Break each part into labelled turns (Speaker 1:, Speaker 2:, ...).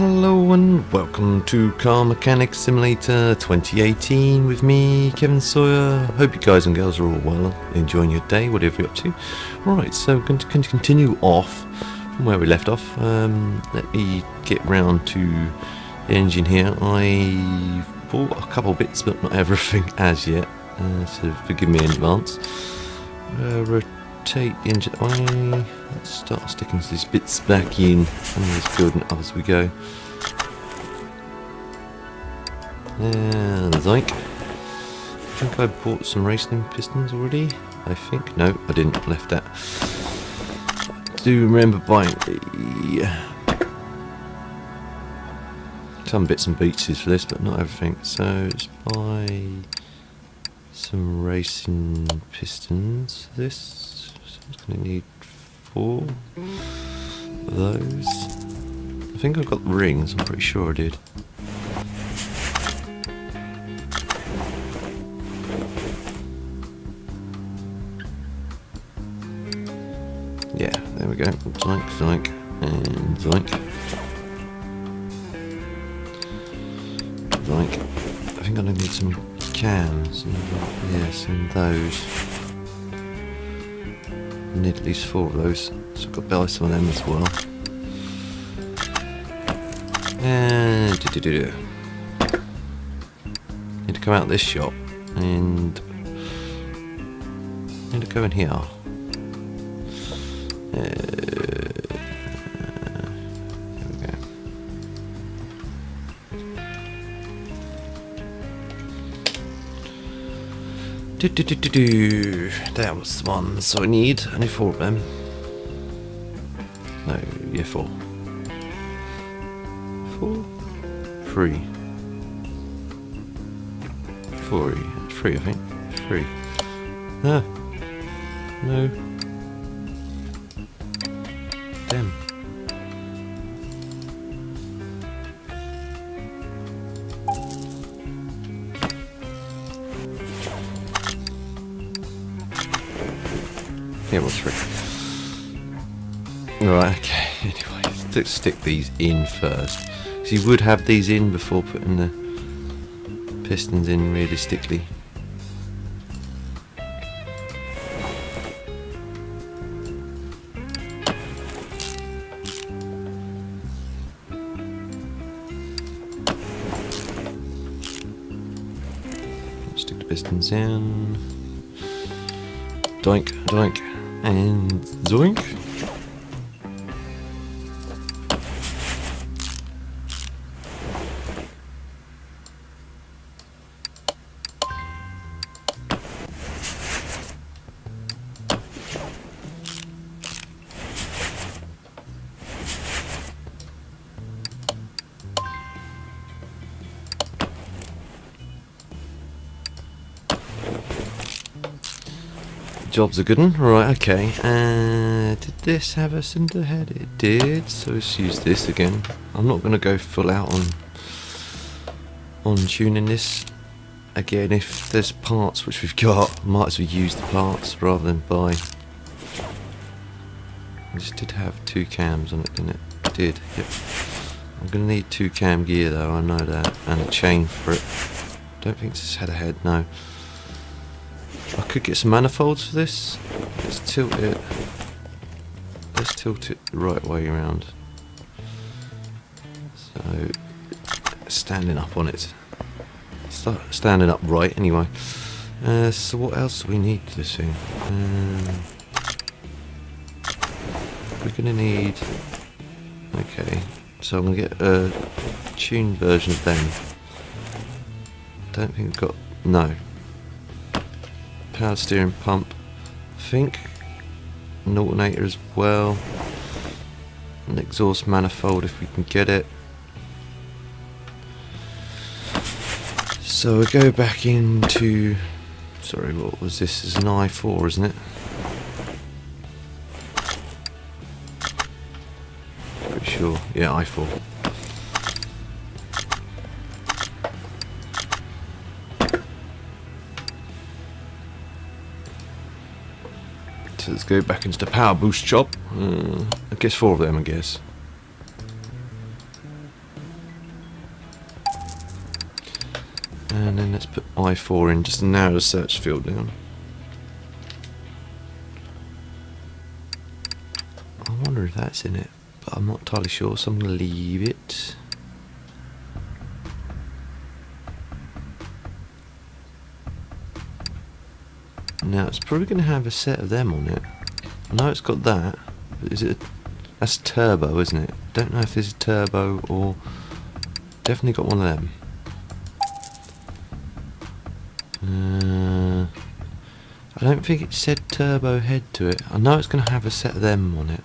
Speaker 1: Hello and welcome to Car Mechanic Simulator 2018 with me, Kevin Sawyer. Hope you guys and girls are all well, enjoying your day, whatever you're up to. Right, so we're going to continue off from where we left off. Let me get round to the engine here. I bought a couple bits, but not everything as yet, so forgive me in advance. Rotate the engine. Let's start sticking these bits back in and just building up as we go. And zoink. I think I bought some racing pistons already. I think. No, I didn't. Left that. I do remember buying some bits and pieces for this, but not everything. So let's buy some racing pistons. This. So I'm just going to need 4 of those. I think I've got rings, I'm pretty sure I did. Yeah, there we go. Zoink, zoink, and zoink. Zoink. I think I need some cams. Yes, and those. I need at least 4 of those, so I've got to buy some of them as well. And need to come out this shop and need to go in here. There we go. That was the one, so I need 4 of them. No, yeah, 4. 4? 3. 4. 3, I think. 3. Ah. No. Damn. Yeah, well, 3. Right, okay, anyway, let's stick these in first. So you would have these in before putting the pistons in, realistically. Stick the pistons in. Doink, doink, and zoink. Job's a good one. Right, okay. Did this have a cylinder head? It did, so let's use this again. I'm not going to go full out on tuning this. Again, if there's parts which we've got, might as well use the parts rather than buy. This did have 2 cams on it, didn't it? It did, yep. I'm going to need 2 cam gear though, I know that, and a chain for it. Don't think this had a head, no. I could get some manifolds for this. Let's tilt it. Let's tilt it the right way around. So, standing up on it. Start standing up right anyway. So what else do we need to this thing? We're going to need... Okay, so I'm going to get a tuned version of them. Don't think we've got... No. Power steering pump, I think, an alternator as well, an exhaust manifold if we can get it. So we go back into, sorry, what was this? It's an i4, isn't it? Pretty sure, yeah, i4. So let's go back into the power boost job. I guess 4 of them, I guess. And then let's put I4 in, just to narrow the search field down. I wonder if that's in it, but I'm not entirely sure, so I'm going to leave it. Now it's probably going to have a set of them on it. I know it's got that, but is it? That's turbo, isn't it? Don't know if this is turbo or definitely got one of them. I don't think it said turbo head to it. I know it's going to have a set of them on it.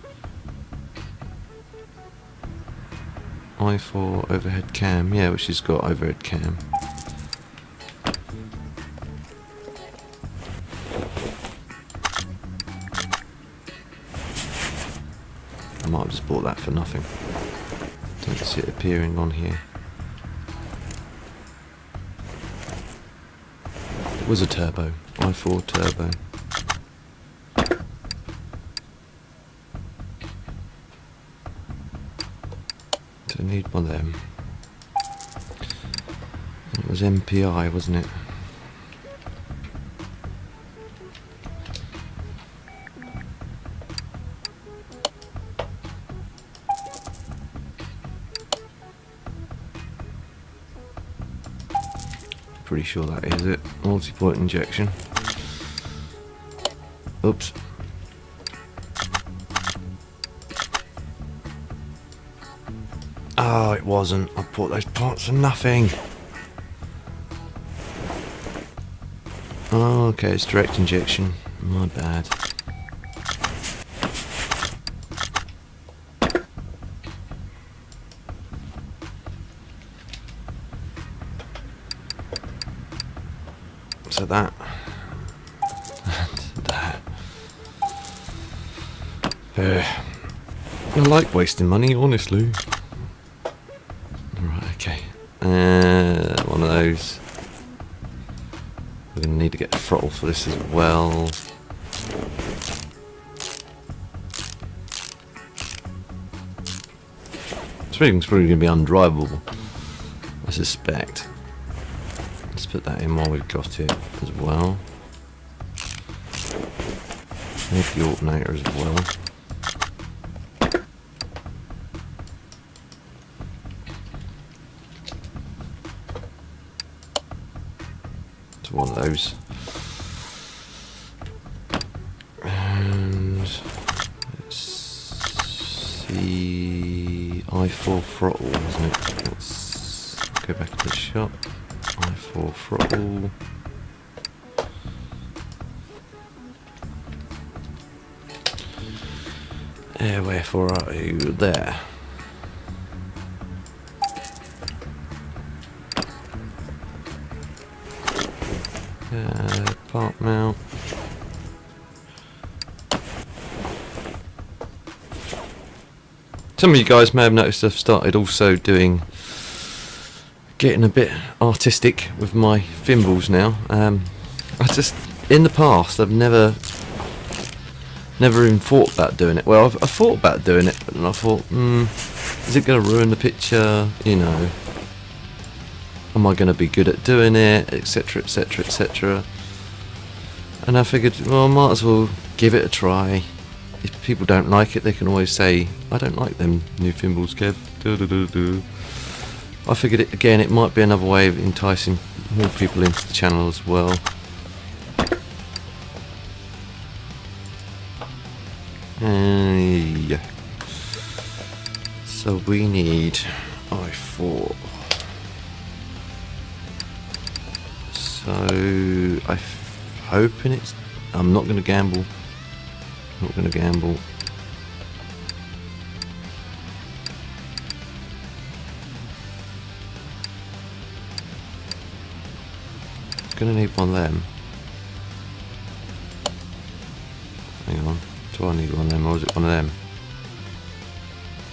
Speaker 1: I4 overhead cam, yeah, which has got overhead cam. I might have just bought that for nothing. Don't see it appearing on here. It was a turbo, i4 turbo. So I need one of them. It was MPI, wasn't it? Pretty sure that is it. Multi-point injection. Oops. Oh, it wasn't. I bought those parts for nothing. Oh, okay, it's direct injection. My bad. So that. I like wasting money, honestly. Right, okay. One of those. We're going to need to get a throttle for this as well. This thing's probably going to be undrivable, I suspect. Let's put that in while we've got it as well. Maybe the alternator as well. It's one of those. And let's see, I4 throttle, isn't it? Let's go back to the shop. I4 throttle. Wherefore are you there? Part mount. Some of you guys may have noticed I've started also getting a bit artistic with my thimbles now. I just, in the past, I've never even thought about doing it. Well, I thought about doing it, but then I thought, is it going to ruin the picture? You know, am I going to be good at doing it, etc, etc, etc. And I figured, well, I might as well give it a try. If people don't like it, they can always say, I don't like them new thimbles, Kev. I figured, it might be another way of enticing more people into the channel as well. Yeah. So we need I4. So I'm hoping it's. I'm not going to gamble. Not going to gamble. Going to need one of them. Hang on. Do I need one of them, or is it one of them?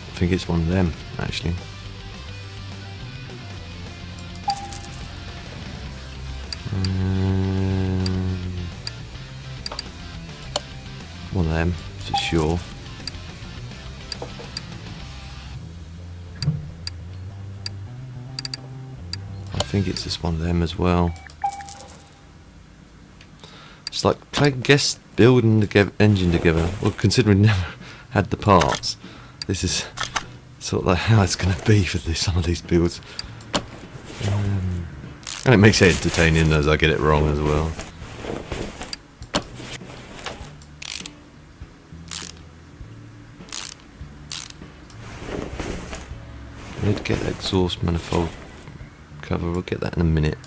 Speaker 1: I think it's one of them, actually. One of them, for sure. think it's just one of them as well. It's like, I guess, building the engine together. Well, considering we never had the parts, this is sort of like how it's going to be for some of these builds. And it makes it entertaining as I get it wrong as well. I need to get the exhaust manifold cover. We'll get that in a minute.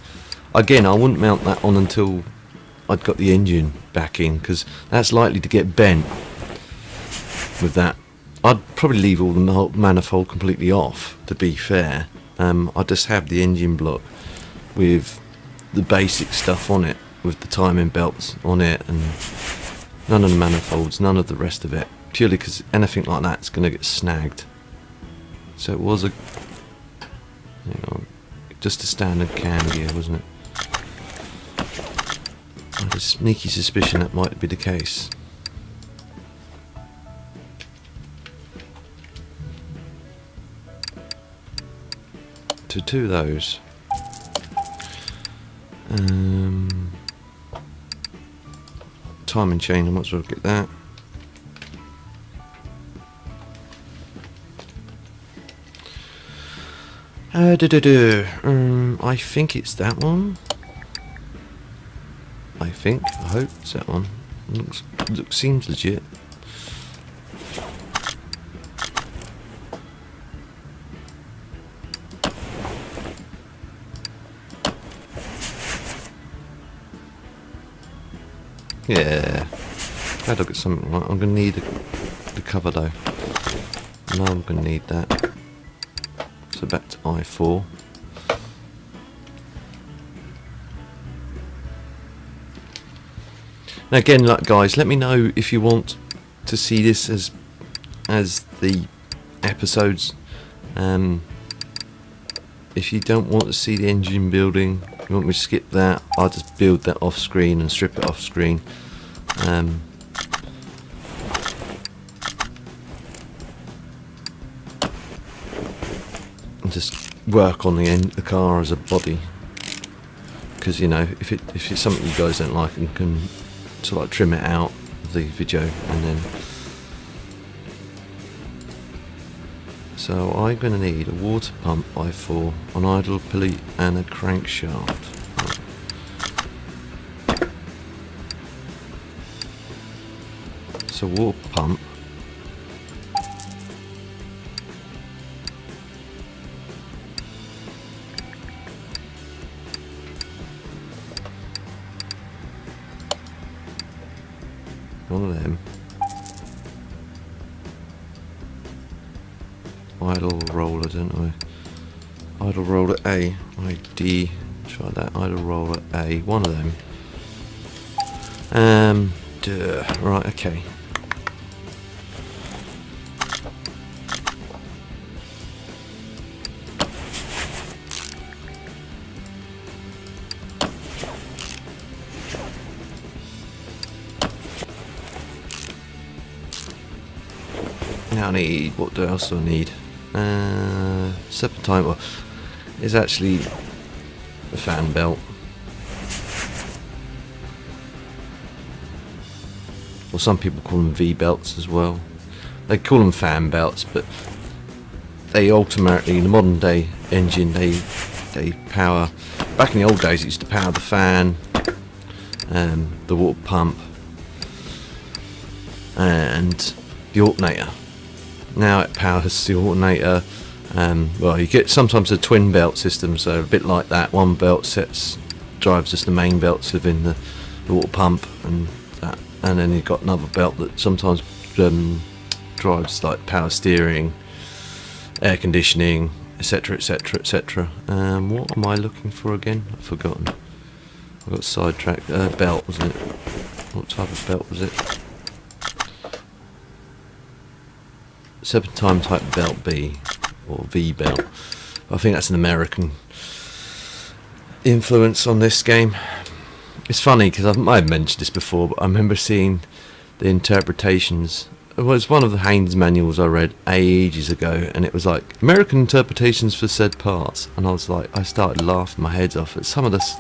Speaker 1: Again, I wouldn't mount that on until I'd got the engine back in, because that's likely to get bent with that. I'd probably leave all the manifold completely off, to be fair. I'd just have the engine block with the basic stuff on it, with the timing belts on it, and none of the manifolds, none of the rest of it, purely because anything like that's going to get snagged. So it was just a standard cam gear, wasn't it? I had a sneaky suspicion that might be the case. To two of those. Timing chain, I might as well get that. I think it's that one. I hope it's that one. Seems legit. Yeah. Glad I got something right. I'm gonna need the cover though. No, I'm gonna need that. So back to I4. Now again, like, guys, let me know if you want to see this as the episodes. If you don't want to see the engine building, you want me to skip that, I'll just build that off screen and strip it off screen. And just work on the car as a body, because you know, if it's something you guys don't like, and can sort of like trim it out of the video, and then so I'm going to need a water pump by 4, an idle pulley and a crankshaft. So water pump. One of them. Idle roller, don't I? Idle roller A. ID. Try that. Idle roller A. One of them. Right, okay. Now I need, what else do I need? Serpentine, well, is actually the fan belt. Well, some people call them V-belts as well. They call them fan belts, but they ultimately, in the modern day engine, they power. Back in the old days, it used to power the fan, the water pump, and the alternator. Now it powers the alternator. Well, you get sometimes a twin belt system, so a bit like that. One belt drives just the main belts within the water pump, and that, and then you've got another belt that sometimes drives like power steering, air conditioning, etc, etc, etc. What am I looking for again? I've forgotten. I got sidetracked. Belt, was it? What type of belt was it? Serpentine type belt B, or V belt. I think that's an American influence on this game. It's funny because I might have mentioned this before, but I remember seeing the interpretations was one of the Haynes manuals I read ages ago, and it was like American interpretations for said parts, and I was like, I started laughing my head off at some of this,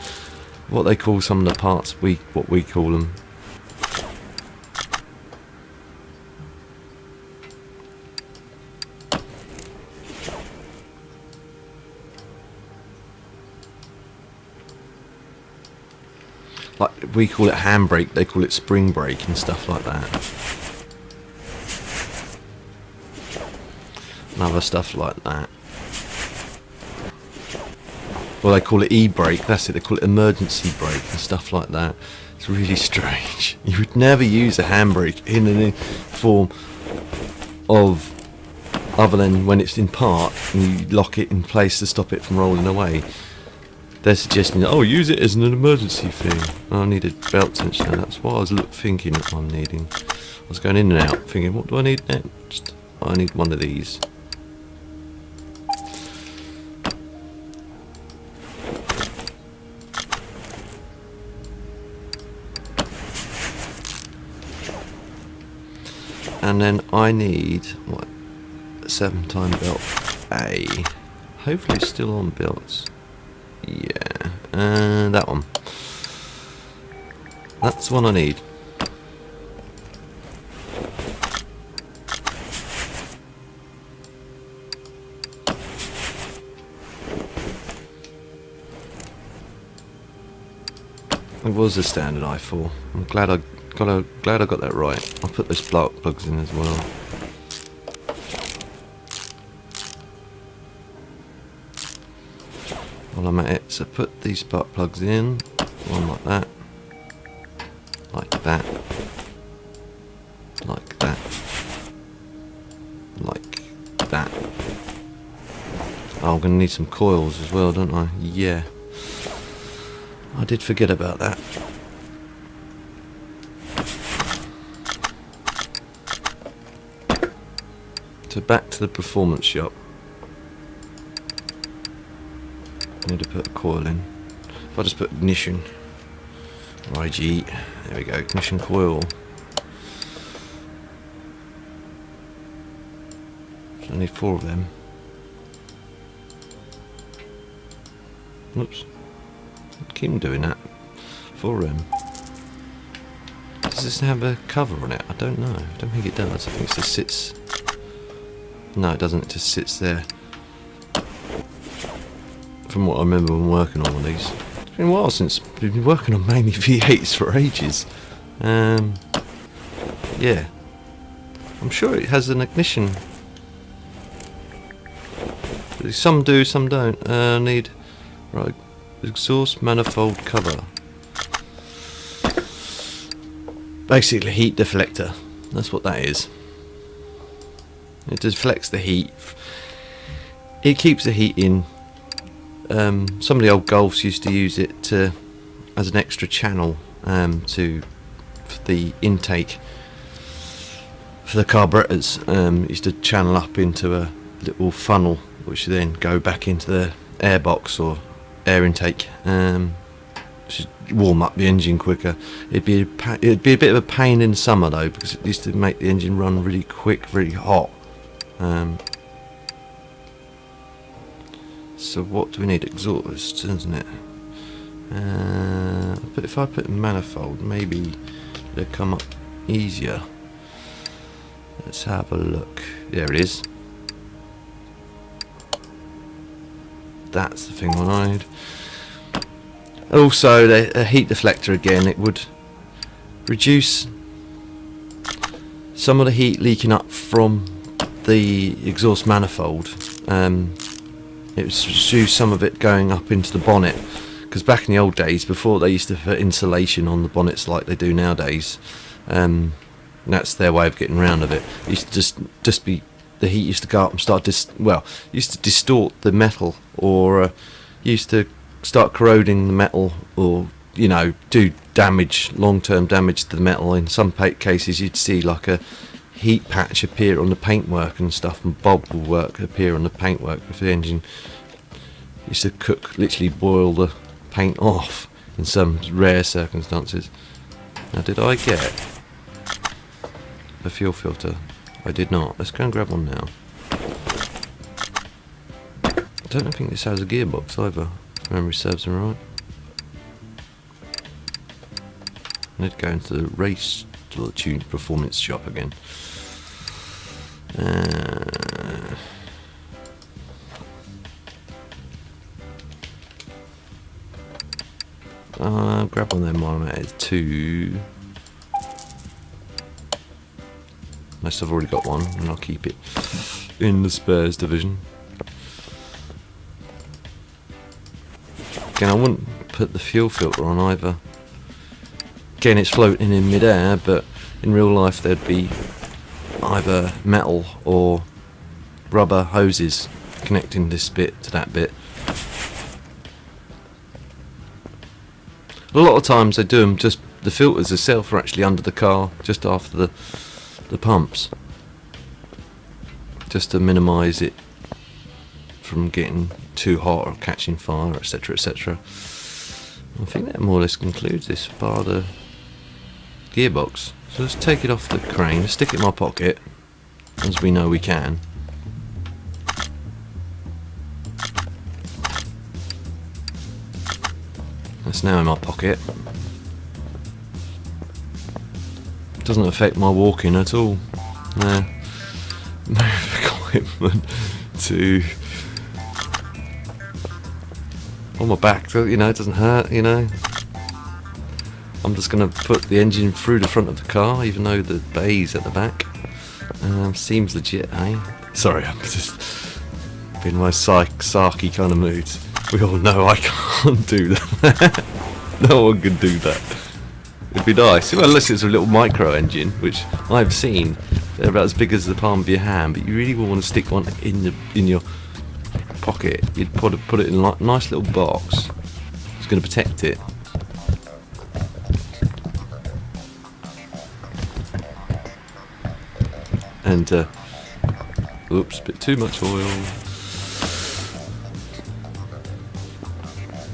Speaker 1: what they call some of the parts, what we call them. Like we call it handbrake, they call it spring brake and stuff like that. And other stuff like that. Well, they call it e-brake, that's it, they call it emergency brake and stuff like that. It's really strange. You would never use a handbrake in any form of, other than when it's in park and you lock it in place to stop it from rolling away. They're suggesting, oh, use it as an emergency thing. I needed belt tensioner, that's what I was thinking I'm needing. I was going in and out, thinking, what do I need next? I need one of these. And then I need, what, a 7-time belt A. Hopefully it's still on belts. Yeah, and that one. That's the one I need. It was a standard i4. I'm glad I got that right. I'll put those spark plugs in as well. While I'm at it, so put these spark plugs in, one like that, like that, like that, like that. Oh, I'm going to need some coils as well, don't I? Yeah. I did forget about that. So back to the performance shop. I need to put a coil in. If I just put ignition, IG, there we go, ignition coil. So I need 4 of them. Oops, keep doing that. 4 of them. Does this have a cover on it? I don't know. I don't think it does. I think it just sits. No, it doesn't. It just sits there. From what I remember when working on one of these. It's been a while since we've been working on mainly V8s for ages. Yeah. I'm sure it has an ignition. Some do, some don't. Need, right, exhaust manifold cover. Basically heat deflector. That's what that is. It deflects the heat. It keeps the heat in. Some of the old Golfs used to use it as an extra channel for the intake for the carburetors. Used to channel up into a little funnel, which then go back into the air box or air intake. Should warm up the engine quicker. It'd be a bit of a pain in summer though, because it used to make the engine run really quick, really hot. So what do we need? Exhaust, isn't it? But if I put manifold, maybe it'll come up easier. Let's have a look. There it is. That's the thing I need. Also, a heat deflector again. It would reduce some of the heat leaking up from the exhaust manifold. It would reduce some of it going up into the bonnet, because back in the old days, before they used to put insulation on the bonnets like they do nowadays, that's their way of getting around of it. It used to just be, the heat used to go up and start used to distort the metal, or used to start corroding the metal, or do damage, long-term damage to the metal. In some cases you'd see like a heat patch appear on the paintwork and stuff, and bubble work appear on the paintwork if the engine used to cook, literally boil the paint off in some rare circumstances. Now, did I get a fuel filter? I did not. Let's go and grab one now. I don't think this has a gearbox either, if memory serves me right. I need to go into the race to the tuned performance shop again. Grab one of them while I'm at it too. Unless I've already got one, and I'll keep it in the spares division. Again, I wouldn't put the fuel filter on either. Again, it's floating in mid-air, but in real life there'd be either metal or rubber hoses connecting this bit to that bit. A lot of times they do them just, the filters themselves are actually under the car just after the pumps, just to minimise it from getting too hot or catching fire, etc, etc. I think that more or less concludes this part of the gearbox. So let's take it off the crane, stick it in my pocket, as we know we can. It's now in my pocket. Doesn't affect my walking at all. No equipment to on my back, so you know it doesn't hurt, you know. I'm just going to put the engine through the front of the car, even though the bay's at the back. Seems legit, eh? Sorry, I'm just in my sarky kind of mood. We all know I can't do that. No one can do that. It'd be nice. Well, unless it's a little micro engine, which I've seen. They're about as big as the palm of your hand, but you really will want to stick one in your pocket. You'd put it in a nice little box. It's going to protect it. And oops, a bit too much oil.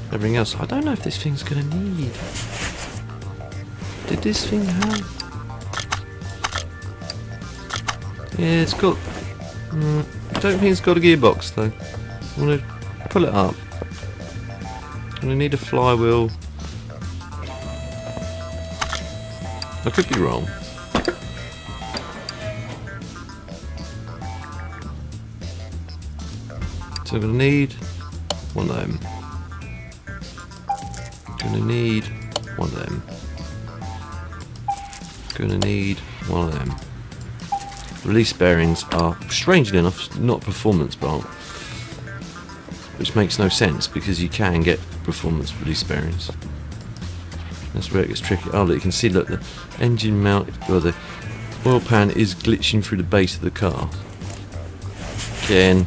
Speaker 1: Everything else, I don't know if this thing's gonna need. Did this thing have? Yeah, it's got. I don't think it's got a gearbox though. I'm gonna pull it up. I'm gonna need a flywheel. I could be wrong. So I'm gonna need one of them. Gonna need one of them. Gonna need one of them. Release bearings are, strangely enough, not performance bolt, which makes no sense because you can get performance release bearings. That's where it gets tricky. Oh, look, you can see, look, the engine mount, well, the oil pan is glitching through the base of the car. Again,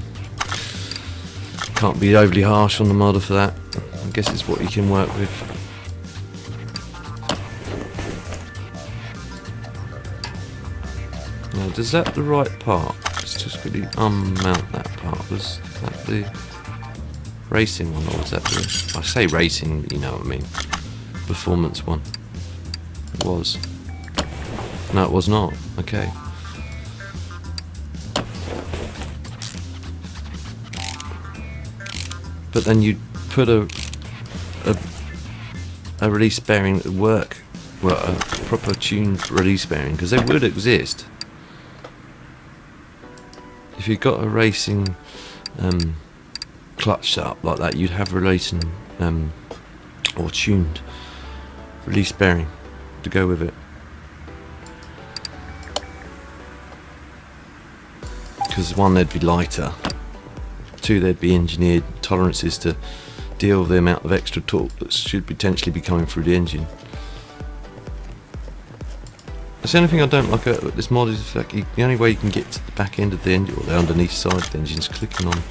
Speaker 1: can't be overly harsh on the model for that. I guess it's what you can work with. Now, is that the right part? Let's just really unmount that part. Was that the racing one, or was that the... I say racing, you know what I mean. Performance one. It was. No, it was not. Okay. But then you'd put a release bearing that would work, well, a proper tuned release bearing, because they would exist. If you've got a racing clutch set up like that, you'd have a racing or tuned release bearing to go with it. Because one, they'd be lighter. Two, there'd be engineered tolerances to deal with the amount of extra torque that should potentially be coming through the engine. That's the only thing I don't like about this mod is the fact the only way you can get to the back end of the engine, or the underneath side of the engine, is clicking on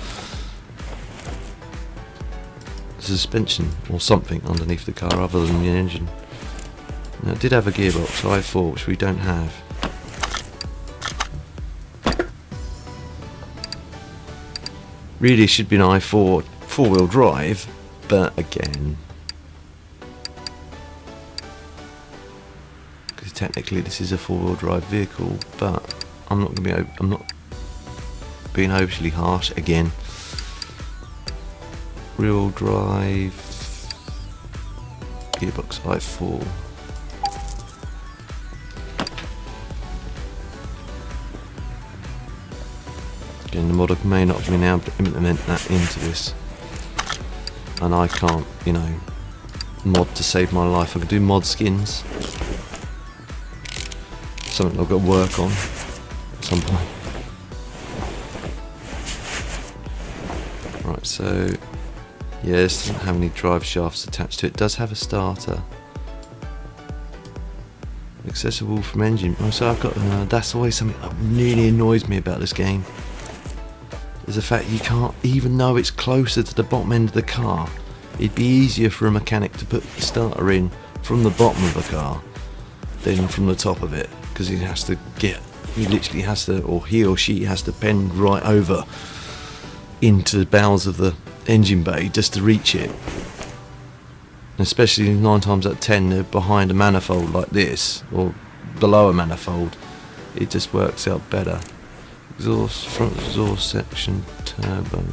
Speaker 1: the suspension or something underneath the car other than the engine. Now, it did have a gearbox, i4, which we don't have. Really should be an i4 four-wheel drive, but again, because technically this is a four-wheel drive vehicle, but I'm not going to be. I'm not being overly harsh again. Rear drive, gearbox i4. Again, the modder may not have been able to implement that into this, and I can't, you know, mod to save my life. I can do mod skins, something I've got to work on at some point. Right, so yeah, this doesn't have any drive shafts attached to it. It does have a starter. Accessible from engine. Oh, so I've got. That's always something that really annoys me about this game. Is the fact you can't, even though it's closer to the bottom end of the car, it'd be easier for a mechanic to put the starter in from the bottom of the car than from the top of it, because he literally has to, or he or she has to bend right over into the bowels of the engine bay just to reach it. And especially 9 times out of 10 they're behind a manifold like this, or below a manifold. It just works out better. Exhaust, front exhaust section, turbo.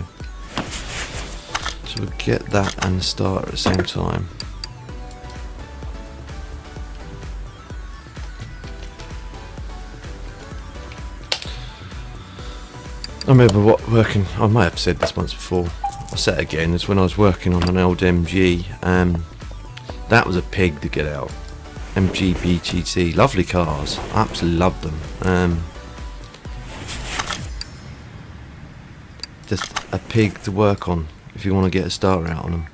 Speaker 1: So we'll get that and the starter at the same time. I remember I might have said this once before, I'll say it again, is when I was working on an old MG, that was a pig to get out. MG BGT, lovely cars, I absolutely loved them. Just a pig to work on if you want to get a starter out on them.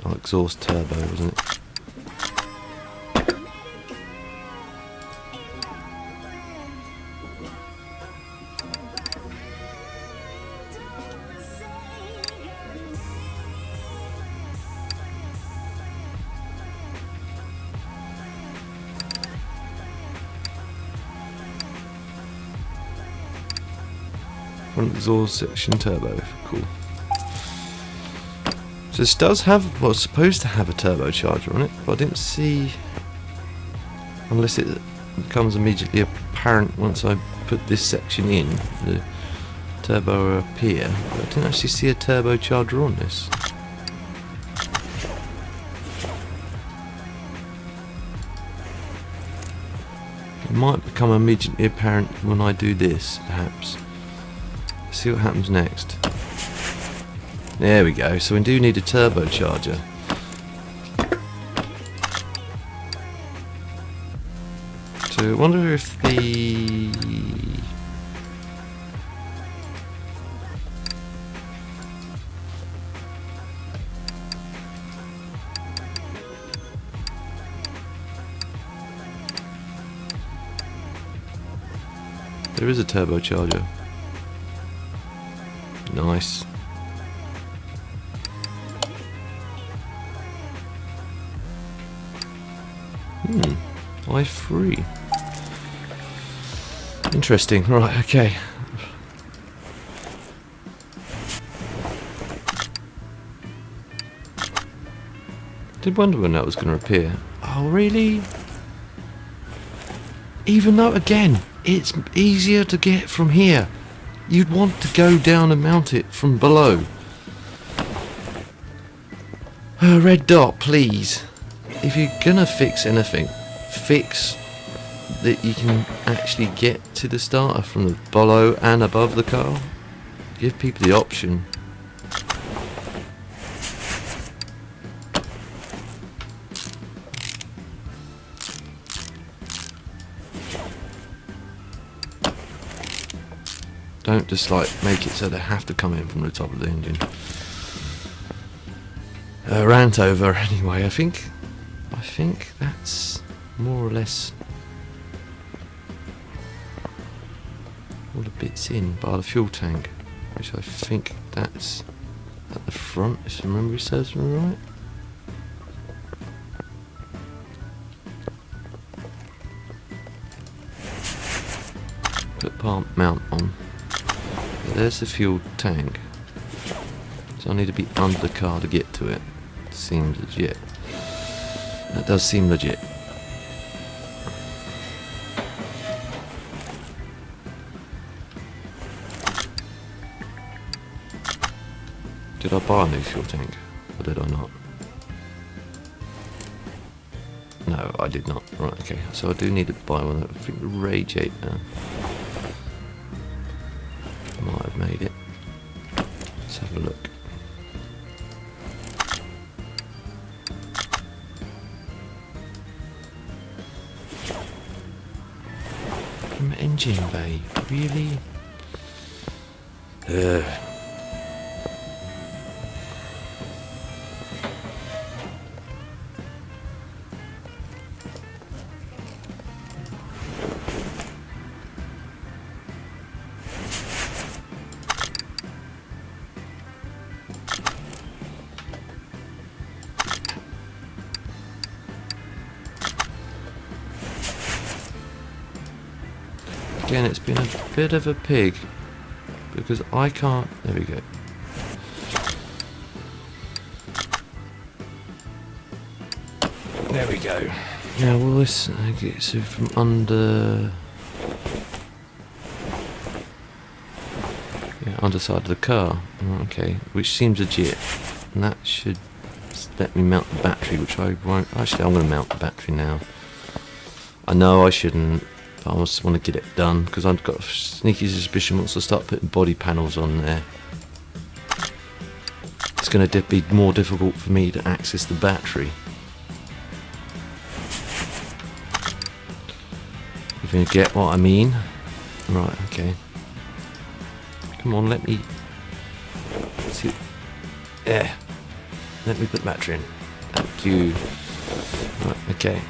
Speaker 1: Oh, exhaust turbo, wasn't it? Front exhaust section turbo, cool. So this does have, well, it's supposed to have a turbocharger on it, but I didn't see, unless it becomes immediately apparent once I put this section in, the turbo will appear, but I didn't actually see a turbocharger on this. It might become immediately apparent when I do this, perhaps. See what happens next. There we go, so we do need a turbocharger. So I wonder if there is a turbocharger. Nice. i3. Interesting. Right, okay. Did wonder when that was going to appear. Oh, really? Even though, again, it's easier to get from here. You'd want to go down and mount it from below. Red dot, please. If you're gonna fix anything, fix that you can actually get to the starter from the below and above the car. Give people the option. Don't just like make it so they have to come in from the top of the engine. Rant over anyway. I think that's more or less all the bits in bar the fuel tank, which I think that's at the front, if memory serves me right. Put pump mount on. There's the fuel tank. So I need to be under the car to get to it. Seems legit. That does seem legit. Did I buy a new fuel tank? Or did I not? No, I did not. Right, okay. So I do need to buy one. I think the radiator might have made it. Let's have a look. From engine bay, really? Again, it's been a bit of a pig because I can't. There we go. There we go. Now, will this get so from under? Yeah, underside of the car. Okay, which seems legit, and that should let me mount the battery, which I won't. Actually, I'm going to mount the battery now. I know I shouldn't. But I just want to get it done because I've got a sneaky suspicion once I start putting body panels on there, it's going to be more difficult for me to access the battery. If you get what I mean. Right, okay. Come on, let me see. Yeah. Let me put the battery in. Thank you. Right, okay.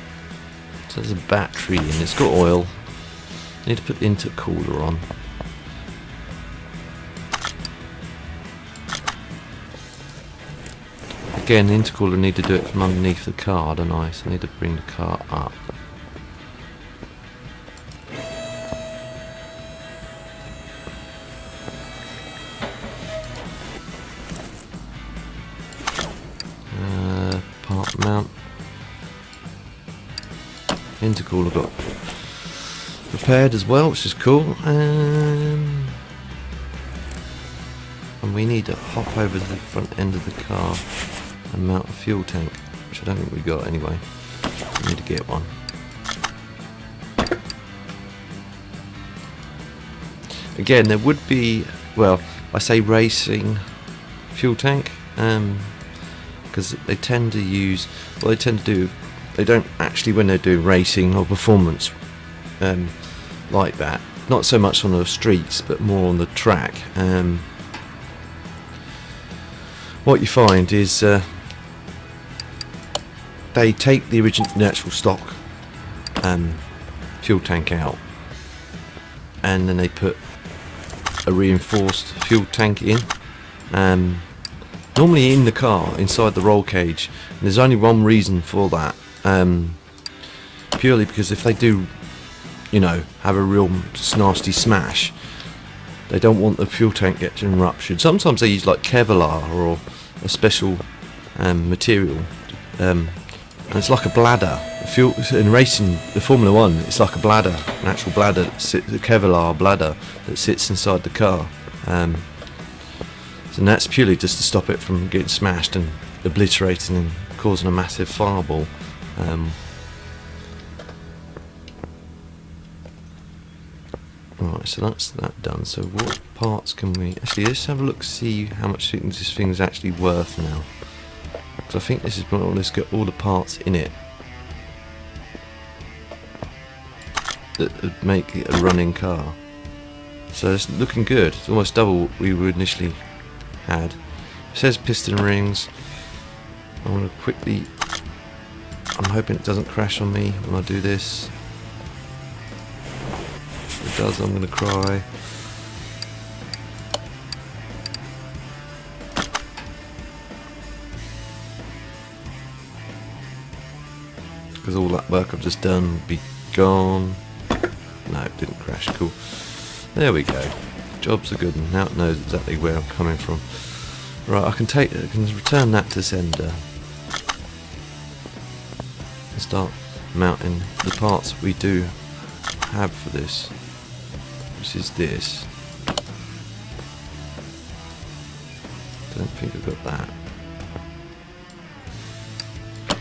Speaker 1: So there's a battery and it's got oil. Need to put the intercooler on. Again, the intercooler need to do it from underneath the car, don't I? So I need to bring the car up. Part mount. Intercooler got repaired as well, which is cool. And we need to hop over to the front end of the car and mount a fuel tank, which I don't think we got anyway. We need to get one. Again, there would be, well, I say racing fuel tank, because they tend to use, well, they tend to do, they don't actually, when they're doing racing or performance like that, not so much on the streets but more on the track. What you find is they take the actual stock fuel tank out, and then they put a reinforced fuel tank in, normally in the car inside the roll cage. And there's only one reason for that, purely because if they do, you know, have a real nasty smash, they don't want the fuel tank getting ruptured. Sometimes they use like Kevlar or a special material, and it's like a bladder. Fuel in racing, the Formula 1, it's like a bladder, an actual bladder, the Kevlar bladder that sits inside the car. And that's purely just to stop it from getting smashed and obliterating and causing a massive fireball. Right, so that's that done. So what parts can we... Actually, let's have a look, see how much this thing's actually worth now. Because I think this is more or less got all the parts in it that would make it a running car. So it's looking good. It's almost double what we initially had. It says piston rings. I'm going to quickly... I'm hoping it doesn't crash on me when I do this. If it does, I'm going to cry. Because all that work I've just done would be gone. No, it didn't crash. Cool. There we go. Jobs are good, and now it knows exactly where I'm coming from. Right, I can return that to sender and start mounting the parts we do have for this, which is this. So don't think I've got that.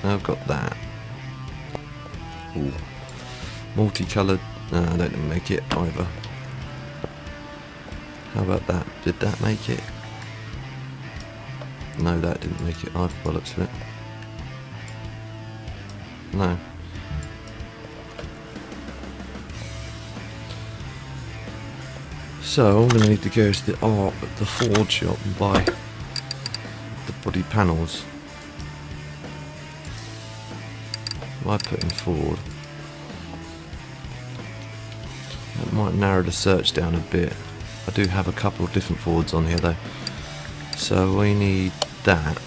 Speaker 1: I've got that. Ooh. Multicoloured. No, I don't make it either. How about that? Did that make it? No, that didn't make it either by the looks of it. No. So I'm going to need to go to the Ford shop and buy the body panels. I put in Ford. That might narrow the search down a bit. I do have a couple of different Fords on here though. So we need that.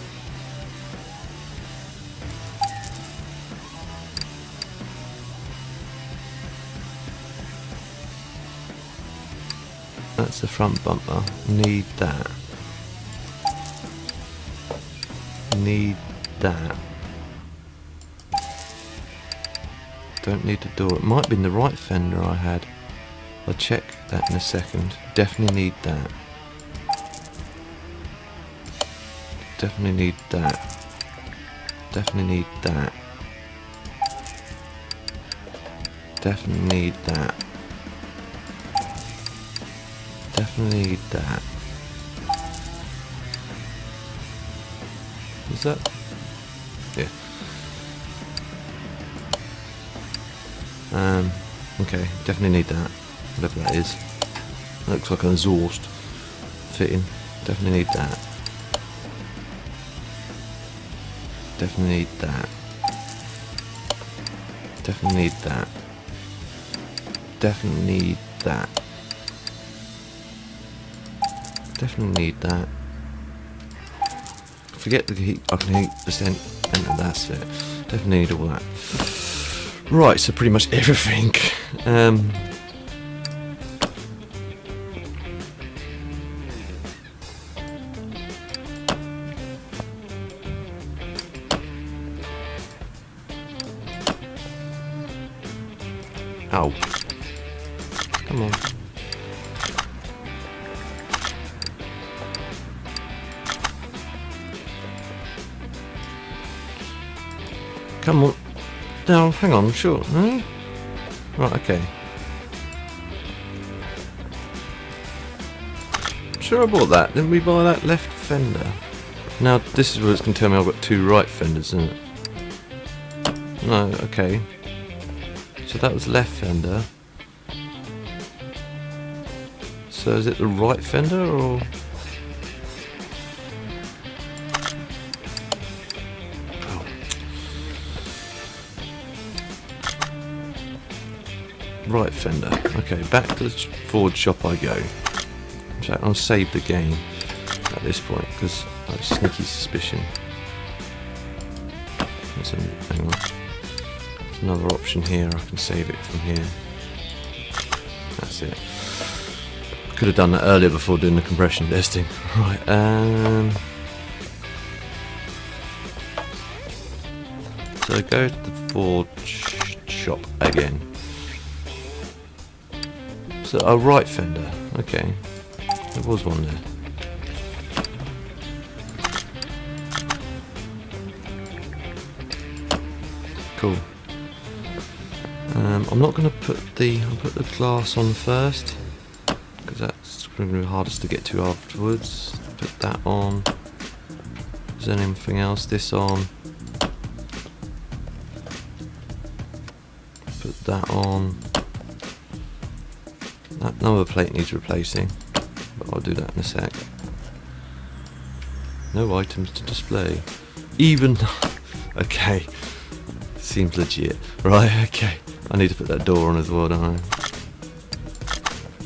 Speaker 1: That's the front bumper. Need that. Need that. Don't need the door. It might be in the right fender I had. I'll check that in a second. Definitely need that. Definitely need that. Definitely need that. Definitely need that. Definitely need that. Is that? Yeah. Okay, definitely need that. Whatever that is. Looks like an exhaust fitting. Definitely need that. Definitely need that. Definitely need that. Definitely need that. Definitely need that. Forget the heat. I can heat percent, and that's it. Definitely need all that. Right, so pretty much everything. Ow. Come on. Come on. No, hang on, sure. Huh? Right, okay. Sure I bought that. Didn't we buy that left fender? Now, this is where it's going to tell me I've got two right fenders, isn't it? No, okay. So that was left fender. So is it the right fender or? Oh. Right fender. Okay, back to the Ford shop I go. In fact, I'll save the game at this point because I have a sneaky suspicion. Hang on. There's another option here. I can save it from here. That's it. Could have done that earlier before doing the compression testing. Right. So go to the Ford shop again. So a right fender. Okay. There was one there. Cool. I'm not going to put I'll put the glass on first because that's going to be hardest to get to afterwards. Put that on. Is there anything else? This on. Put that on. That number plate needs replacing, but I'll do that in a sec. No items to display. Even okay. Seems legit. Right, okay. I need to put that door on as well, don't I?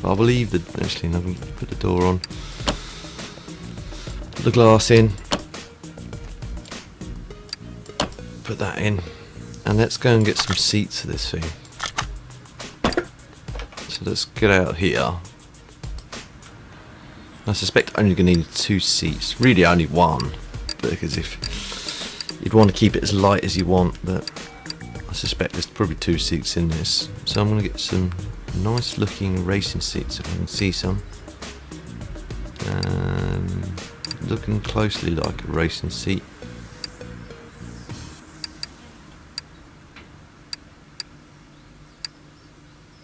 Speaker 1: But I believe that eventually I can put the door on. Put the glass in. Put that in. And let's go and get some seats for this thing. So let's get out here. I suspect I'm only going to need 2 seats. Really only 1. Because if you'd want to keep it as light as you want, but I suspect there's probably 2 seats in this. So I'm going to get some nice looking racing seats if I can see some. looking closely like a racing seat.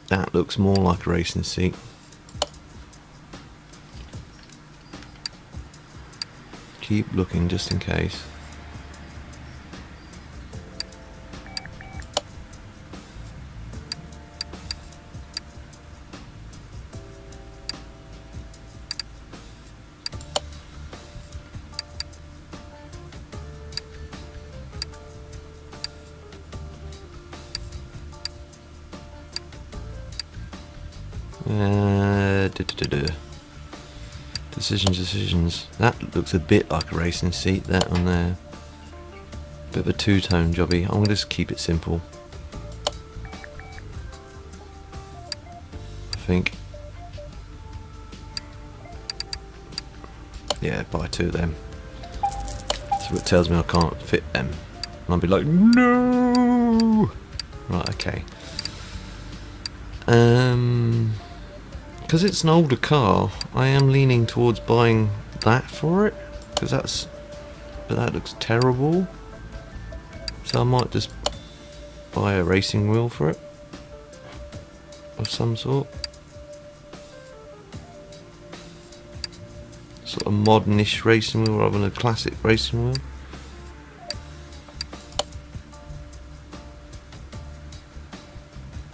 Speaker 1: That looks more like a racing seat. Keep looking just in case. Decisions. That looks a bit like a racing seat, that on there. Bit of a two-tone jobby. I'm going to just keep it simple. I think. Yeah, buy two of them. So it tells me I can't fit them. And I'll be like, no! Right, okay. Because it's an older car, I am leaning towards buying that for it, because but that looks terrible. So I might just buy a racing wheel for it, of some sort. Sort of modernish racing wheel rather than a classic racing wheel.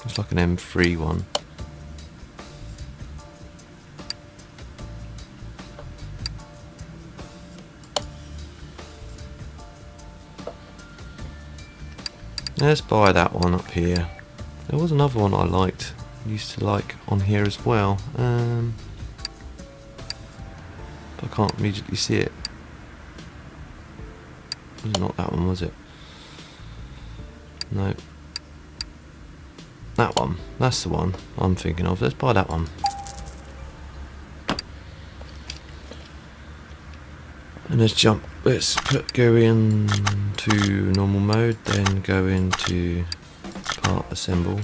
Speaker 1: It's like an M3 one. Let's buy that one up here. There was another one I liked, used to like on here as well. But I can't immediately see it. It was not that one, was it? No. That one. That's the one I'm thinking of. Let's buy that one. And let's go into normal mode, then go into part assemble.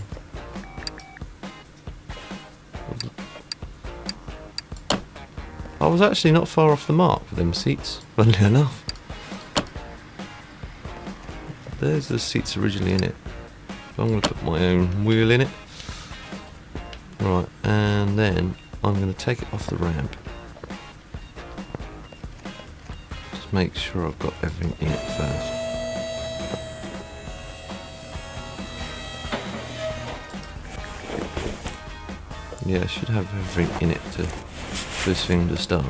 Speaker 1: I was actually not far off the mark for them seats, funnily enough. There's the seats originally in it. I'm going to put my own wheel in it. Right, and then I'm going to take it off the ramp. Just make sure I've got everything in it first. Yeah, I should have everything in it to this thing to start.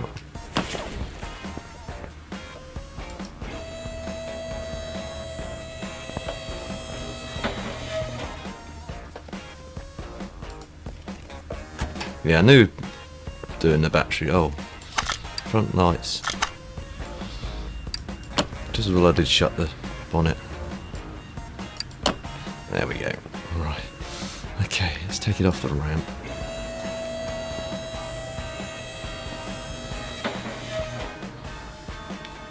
Speaker 1: Yeah, I knew doing the battery. Oh, front lights. Just as well I did shut the bonnet. There we go. Right. Okay, let's take it off the ramp.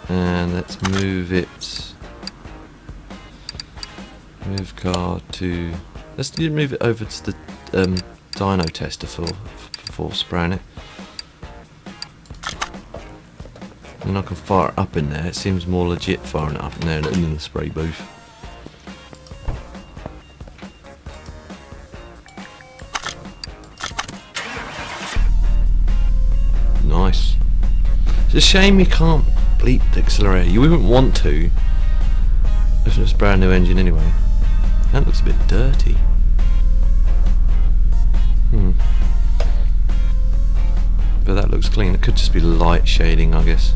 Speaker 1: And let's move it. Move car to. Let's move it over to the dyno tester before spraying it. And I can fire it up in there. It seems more legit firing it up in there than in the spray booth. Nice. It's a shame you can't bleep the accelerator. You wouldn't want to if it's a brand new engine anyway. That looks a bit dirty. But that looks clean. It could just be light shading, I guess.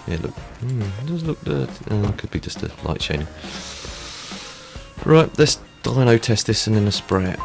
Speaker 1: Yeah, look. It does look dirty. It could be just a light shading. Right, let's dyno test this and then a spray it.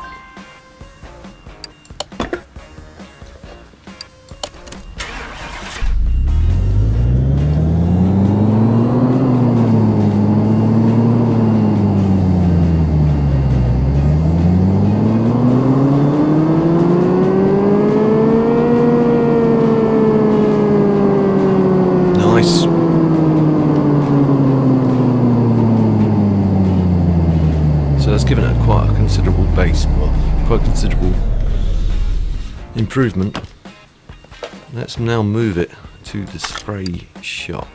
Speaker 1: So that's given it quite a considerable base, well, quite a considerable improvement. Let's now move it to the spray shop.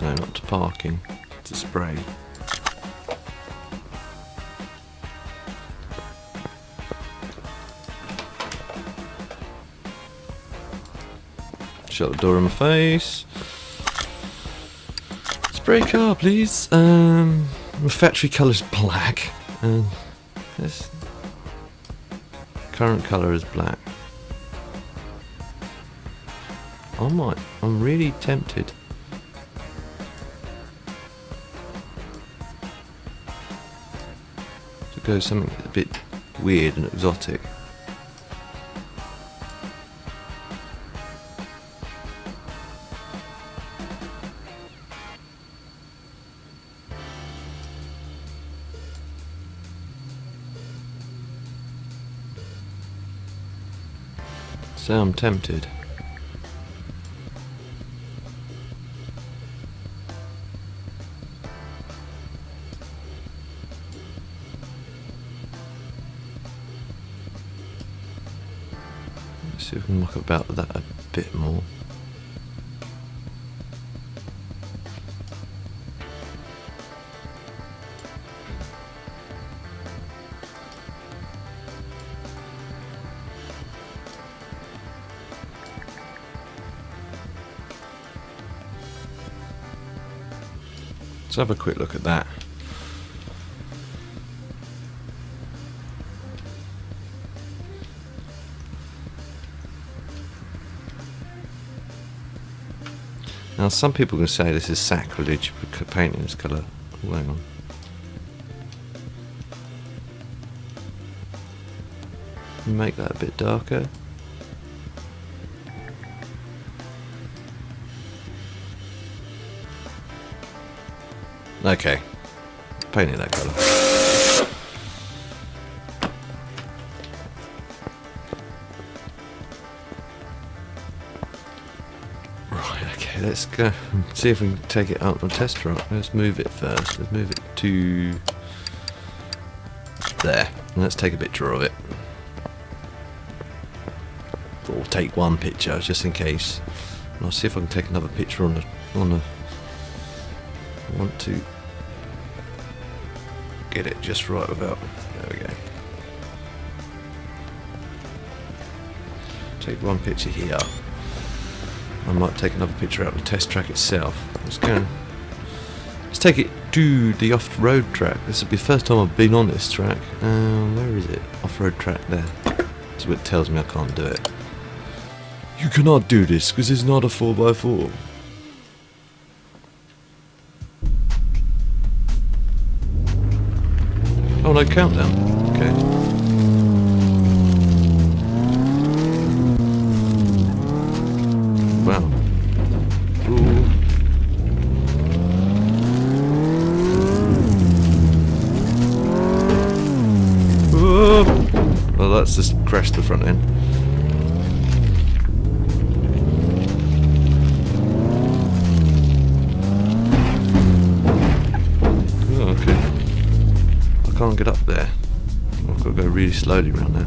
Speaker 1: No, not to parking, to spray. Shut the door in my face. Spray car, please. The factory colour's black. This current colour is black. I'm really tempted. To go something a bit weird and exotic. So I'm tempted. Let's see if we can muck about that a bit more. Let's have a quick look at that. Now some people can say this is sacrilege for painting this colour. Oh, hang on. Make that a bit darker. Okay, painting that colour. Right, okay, let's go and see if we can take it out on a test track. Let's move it first. Let's move it to there. And let's take a picture of it. Or take one picture just in case. And I'll see if I can take another picture on the I want to get it just right without. There we go. Take one picture here. I might take another picture out of the test track itself. Let's go. Let's take it to the off-road track. This will be the first time I've been on this track. Where is it? Off-road track there. That's what tells me I can't do it. You cannot do this because it's not a 4x4. Oh no, countdown. Okay. Wow. Ooh. Ooh. Well, that's just crashed the front end. Can't get up there. I've got to go really slowly around there.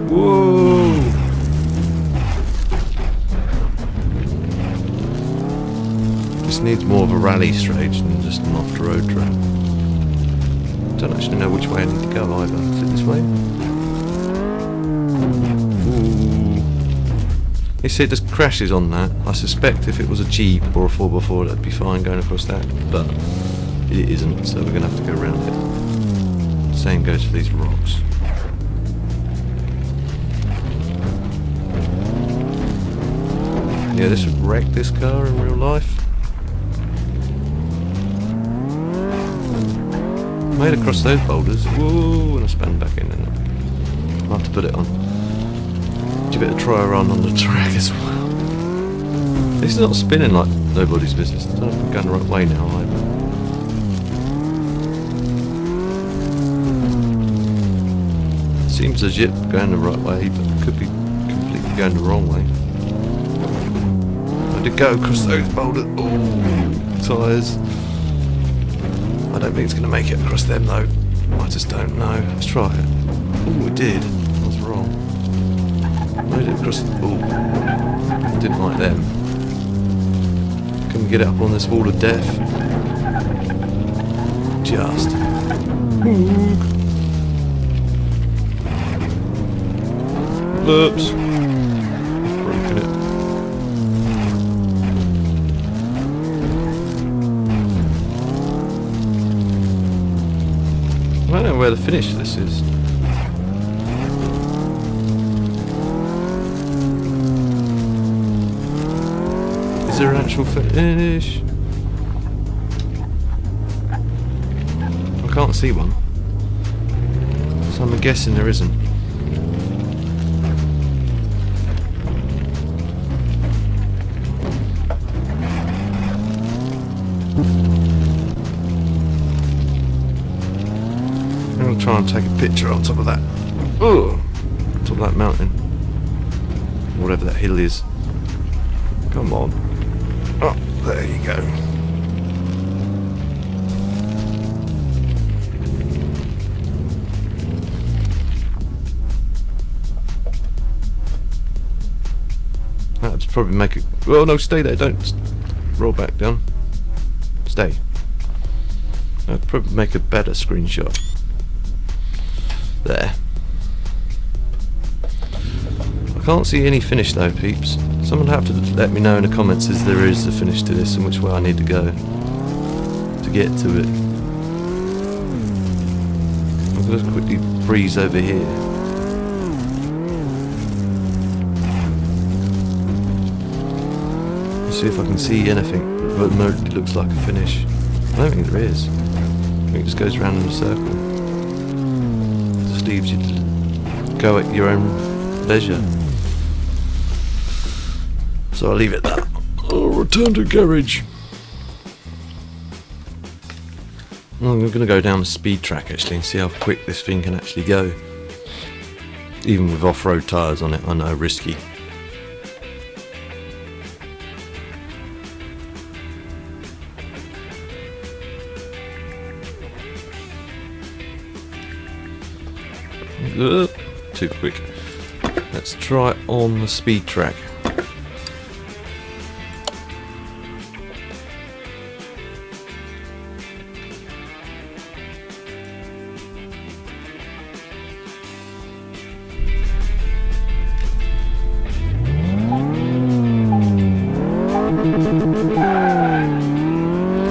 Speaker 1: Whoa! This needs more of a rally stage than just an off-the-road track. Don't actually know which way I need to go either. Is it this way? You see, it just crashes on that. I suspect if it was a Jeep or a 4x4 that'd be fine going across that, but it isn't, so we're going to have to go around it. Same goes for these rocks. Yeah, this would wreck this car in real life. Made across those boulders. Whoa, and I span back in and I'll have to put it on. Give it a try run on the track as well. It's not spinning like nobody's business. I don't know if I'm going the right way now either. Seems legit going the right way, but could be completely going the wrong way. having to go across those boulders. Oh, tyres. I don't think it's going to make it across them though. I just don't know. Let's try it. Oh, it did. I was wrong. Made it across. Oh, didn't like them. Can we get it up on this wall of death? Just. Oops. Broken it. I don't know where the finish this is. Is there an actual finish? I can't see one. So I'm guessing there isn't. I'm going to try and take a picture on top of that. Ugh. Top of that mountain. Whatever that hill is. Come on. Oh, there you go. That'd probably make it. Oh no, stay there, don't roll back down. Stay. That'd probably make a better screenshot. There. I can't see any finish though, peeps. Someone have to let me know in the comments if there is a finish to this and which way I need to go to get to it. I'm going to quickly breeze over here. See if I can see anything that remotely looks like a finish. I don't think there is. I think it just goes around in a circle. It just leaves you to go at your own leisure. So I'll leave it there. I'll return to garage. I'm going to go down the speed track actually and see how quick this thing can actually go. Even with off-road tyres on it, I know, risky. Too quick. Let's try on the speed track.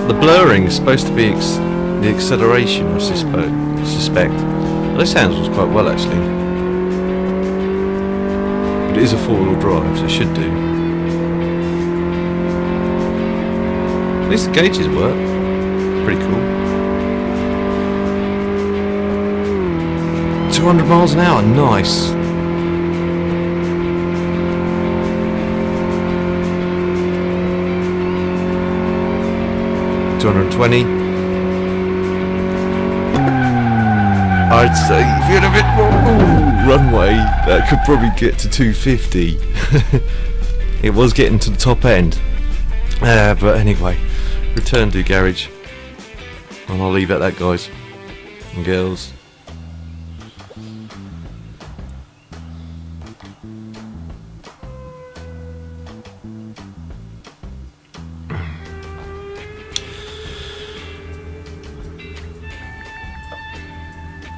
Speaker 1: The blurring is supposed to be the acceleration, I suspect. Well, this handles quite well actually. But it is a four-wheel drive, so it should do. At least the gauges work. Pretty cool. 200 miles an hour, nice. $220. I'd say if you had a bit more runway, that could probably get to 250. It was getting to the top end. But anyway, return to garage. And I'll leave it at that, guys and girls.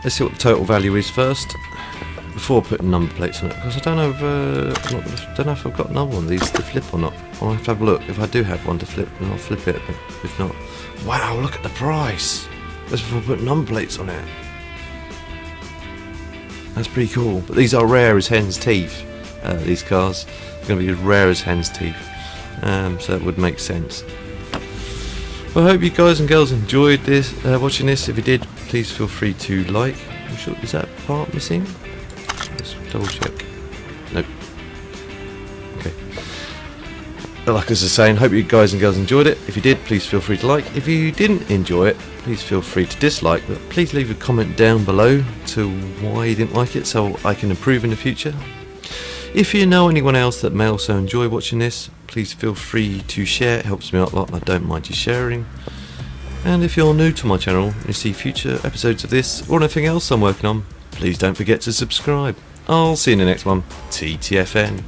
Speaker 1: Let's see what the total value is first, before putting number plates on it, because I don't know if I've got another one of these to flip or not. I'll have to have a look. If I do have one to flip, then I'll flip it, but if not... Wow, look at the price! That's before putting number plates on it. That's pretty cool, but these are rare as hen's teeth, these cars. They're going to be as rare as hen's teeth, so that would make sense. Well, I hope you guys and girls enjoyed this, watching this. If you did, please feel free to like. I'm sure, is that part missing? Let's double check. Nope. Okay. Like I was saying, hope you guys and girls enjoyed it. If you did, please feel free to like. If you didn't enjoy it, please feel free to dislike. But please leave a comment down below to why you didn't like it, so I can improve in the future. If you know anyone else that may also enjoy watching this, please feel free to share. It helps me out a lot and I don't mind you sharing. And if you're new to my channel and you see future episodes of this or anything else I'm working on, please don't forget to subscribe. I'll see you in the next one. TTFN.